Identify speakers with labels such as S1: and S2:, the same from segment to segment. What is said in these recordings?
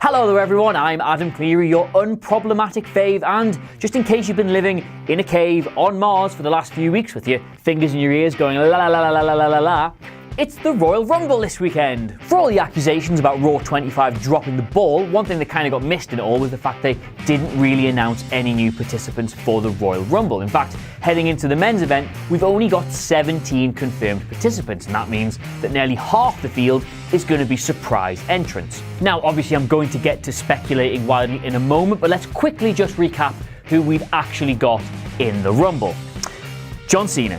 S1: Hello there everyone, I'm Adam Cleary, your unproblematic fave, and just in case you've been living in a cave on Mars for the last few weeks with your fingers in your ears going la la la la la la la la, it's the Royal Rumble this weekend. For all the accusations about Raw 25 dropping the ball, one thing that kind of got missed in it all was the fact they didn't really announce any new participants for the Royal Rumble. In fact, heading into the men's event, we've only got 17 confirmed participants, and that means that nearly half the field is going to be surprise entrants. Now, obviously, I'm going to get to speculating wildly in a moment, but let's quickly just recap who we've actually got in the Rumble. John Cena,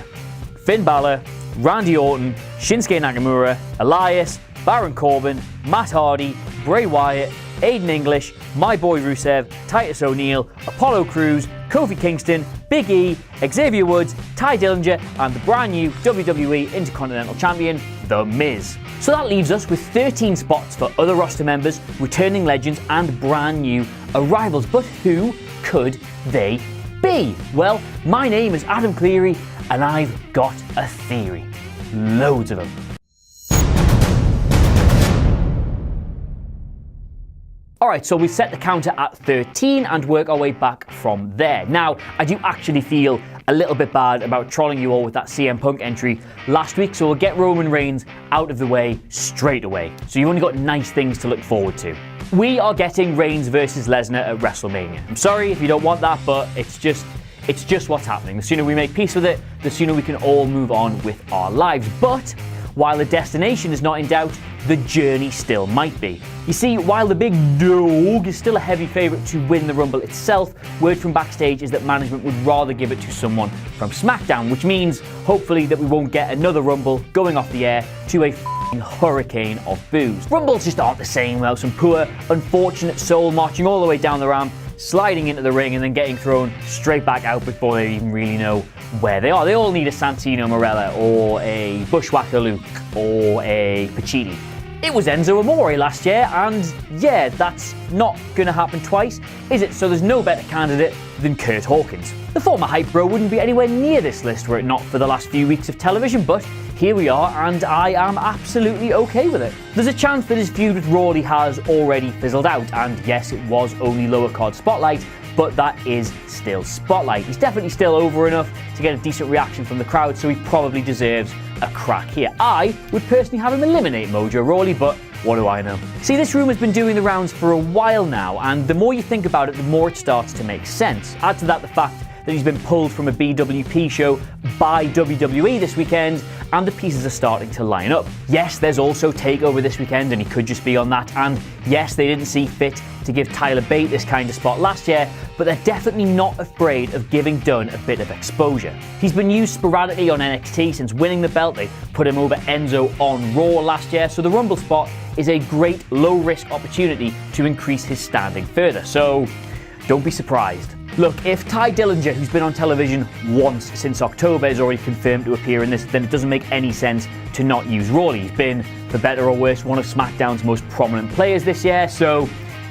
S1: Finn Balor, Randy Orton, Shinsuke Nakamura, Elias, Baron Corbin, Matt Hardy, Bray Wyatt, Aiden English, my boy Rusev, Titus O'Neil, Apollo Crews, Kofi Kingston, Big E, Xavier Woods, Ty Dillinger, and the brand new WWE Intercontinental Champion, The Miz. So that leaves us with 13 spots for other roster members, returning legends, and brand new arrivals. But who could they be? Well, my name is Adam Cleary, and I've got a theory. Loads of them. Alright, so we set the counter at 13 and work our way back from there. Now, I do actually feel a little bit bad about trolling you all with that CM Punk entry last week, so we'll get Roman Reigns out of the way straight away. So you've only got nice things to look forward to. We are getting Reigns versus Lesnar at WrestleMania. I'm sorry if you don't want that, but it's just what's happening. The sooner we make peace with it, the sooner we can all move on with our lives. But while the destination is not in doubt, the journey still might be. You see, while the big dog is still a heavy favourite to win the Rumble itself, word from backstage is that management would rather give it to someone from SmackDown, which means, hopefully, that we won't get another Rumble going off the air to a hurricane of boos. Rumbles just aren't the same without some poor, unfortunate soul marching all the way down the ramp, sliding into the ring and then getting thrown straight back out before they even really know where they are. They all need a Santino Marella or a Bushwhacker Luke or a Pacitti. It was Enzo Amore last year, and yeah, that's not gonna happen twice, is it? So there's no better candidate than Kurt Hawkins. The former hype bro wouldn't be anywhere near this list were it not for the last few weeks of television, but here we are, and I am absolutely okay with it. There's a chance that his feud with Rawley has already fizzled out, and yes, it was only lower card Spotlight, but that is still Spotlight. He's definitely still over enough to get a decent reaction from the crowd, so he probably deserves a crack here. I would personally have him eliminate Mojo Rawley, but what do I know? See, this rumour's been doing the rounds for a while now, and the more you think about it, the more it starts to make sense. Add to that the fact that he's been pulled from a BWP show by WWE this weekend, and the pieces are starting to line up. Yes, there's also TakeOver this weekend, and he could just be on that, and yes, they didn't see fit to give Tyler Bate this kind of spot last year, but they're definitely not afraid of giving Dunn a bit of exposure. He's been used sporadically on NXT since winning the belt. They put him over Enzo on Raw last year, so the Rumble spot is a great low-risk opportunity to increase his standing further, so don't be surprised. Look, if Ty Dillinger, who's been on television once since October, is already confirmed to appear in this, then it doesn't make any sense to not use Rawley. He's been, for better or worse, one of SmackDown's most prominent players this year, so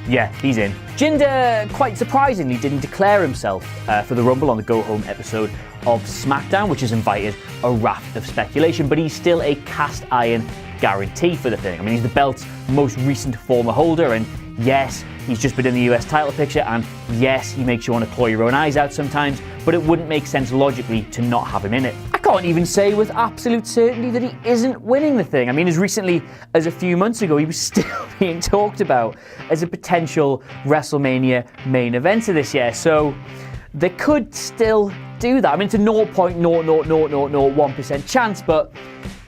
S1: yeah, he's in. Jinder, quite surprisingly, didn't declare himself for the Rumble on the Go Home episode of SmackDown, which has invited a raft of speculation, but he's still a cast iron guarantee for the thing. I mean, he's the belt's most recent former holder, and yes, he's just been in the US title picture, and yes, he makes you want to claw your own eyes out sometimes, but it wouldn't make sense logically to not have him in it. I can't even say with absolute certainty that he isn't winning the thing. I mean, as recently as a few months ago, he was still being talked about as a potential WrestleMania main eventer this year, so they could still do that. I mean, it's a 0.00001% chance, but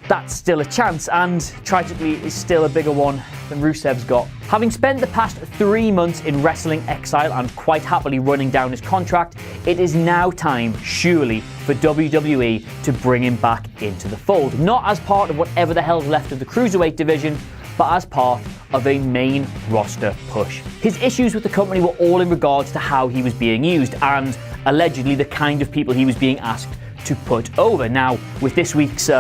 S1: that's still a chance, and tragically is still a bigger one than Rusev's got. Having spent the past 3 months in wrestling exile and quite happily running down his contract, it is now time, surely, for WWE to bring him back into the fold. Not as part of whatever the hell's left of the Cruiserweight division, but as part of a main roster push. His issues with the company were all in regards to how he was being used, and allegedly the kind of people he was being asked to put over. Now, with this week's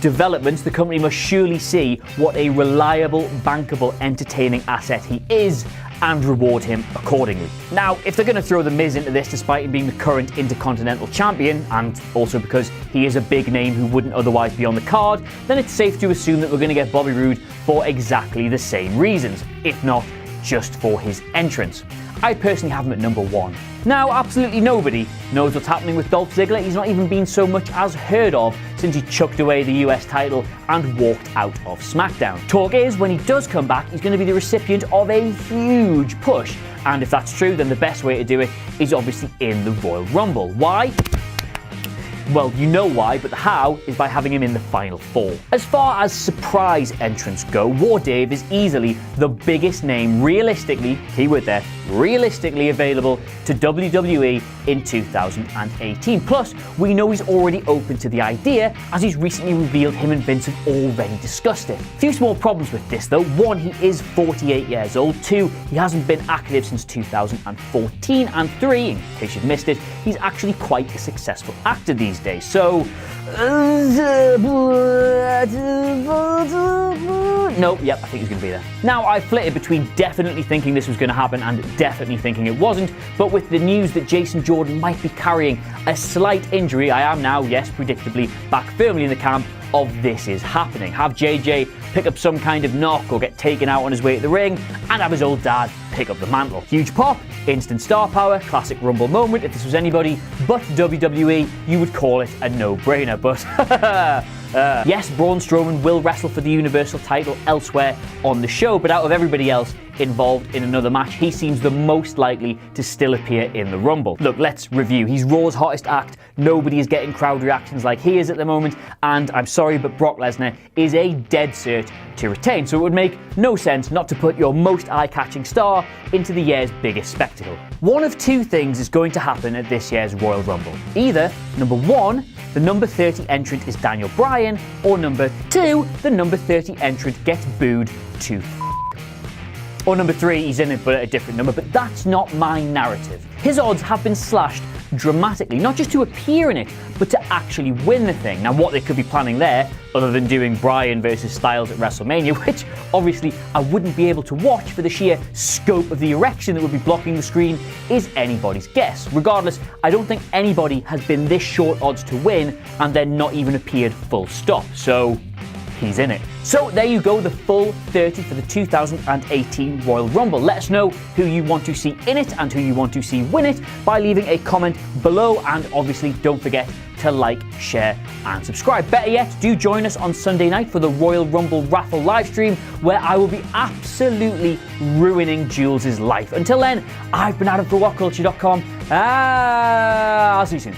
S1: developments, the company must surely see what a reliable, bankable, entertaining asset he is, and reward him accordingly. Now, if they're going to throw The Miz into this despite him being the current Intercontinental Champion, and also because he is a big name who wouldn't otherwise be on the card, then it's safe to assume that we're going to get Bobby Roode for exactly the same reasons, if not just for his entrance. I personally have him at number 1. Now, absolutely nobody knows what's happening with Dolph Ziggler. He's not even been so much as heard of since he chucked away the US title and walked out of SmackDown. Talk is, when he does come back, he's going to be the recipient of a huge push. And if that's true, then the best way to do it is obviously in the Royal Rumble. Why? Well, you know why, but the how is by having him in the Final 4. As far as surprise entrants go, War Dave is easily the biggest name realistically, keyword there, realistically available to WWE in 2018. Plus, we know he's already open to the idea, as he's recently revealed him and Vince have already discussed it. A few small problems with this though. 1, he is 48 years old. 2, he hasn't been active since 2014. And 3, in case you've missed it, he's actually quite a successful actor these days. So, nope, yep, I think he's going to be there. Now, I flitted between definitely thinking this was going to happen and definitely thinking it wasn't, but with the news that Jason Jordan might be carrying a slight injury, I am now, yes, predictably, back firmly in the camp of this is happening. Have JJ pick up some kind of knock or get taken out on his way to the ring, and have his old dad pick up the mantle. Huge pop, instant star power, classic Rumble moment. If this was anybody but WWE, you would call it a no-brainer, but yes, Braun Strowman will wrestle for the Universal title elsewhere on the show, but out of everybody else involved in another match, he seems the most likely to still appear in the Rumble. Look, let's review. He's Raw's hottest act. Nobody is getting crowd reactions like he is at the moment, and I'm sorry, but Brock Lesnar is a dead cert to retain, so it would make no sense not to put your most eye-catching star into the year's biggest spectacle. One of two things is going to happen at this year's Royal Rumble. Either, number 1, the number 30 entrant is Daniel Bryan, or number 2, the number 30 entrant gets booed to or number 3, he's in it but at a different number, but that's not my narrative. His odds have been slashed dramatically, not just to appear in it, but to actually win the thing. Now, what they could be planning there, other than doing Bryan versus Styles at WrestleMania, which obviously I wouldn't be able to watch for the sheer scope of the erection that would be blocking the screen, is anybody's guess. Regardless, I don't think anybody has been this short odds to win and then not even appeared full stop. So, he's in it. So there you go, the full 30 for the 2018 Royal Rumble. Let us know who you want to see in it and who you want to see win it by leaving a comment below, and obviously don't forget to like, share and subscribe. Better yet, do join us on Sunday night for the Royal Rumble raffle livestream, where I will be absolutely ruining Jules' life. Until then, I've been Adam for WhatCulture.com. I'll see you soon.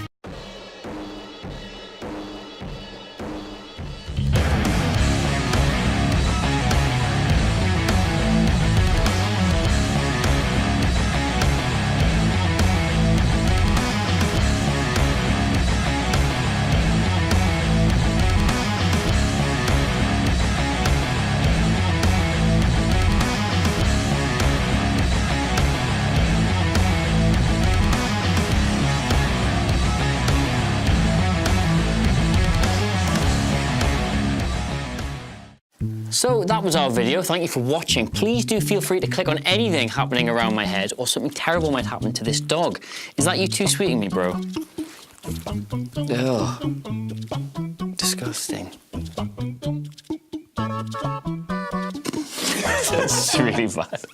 S2: So that was our video. Thank you for watching. Please do feel free to click on anything happening around my head, or something terrible might happen to this dog. Is that you too sweeting me, bro? Ugh. Disgusting. That's really bad.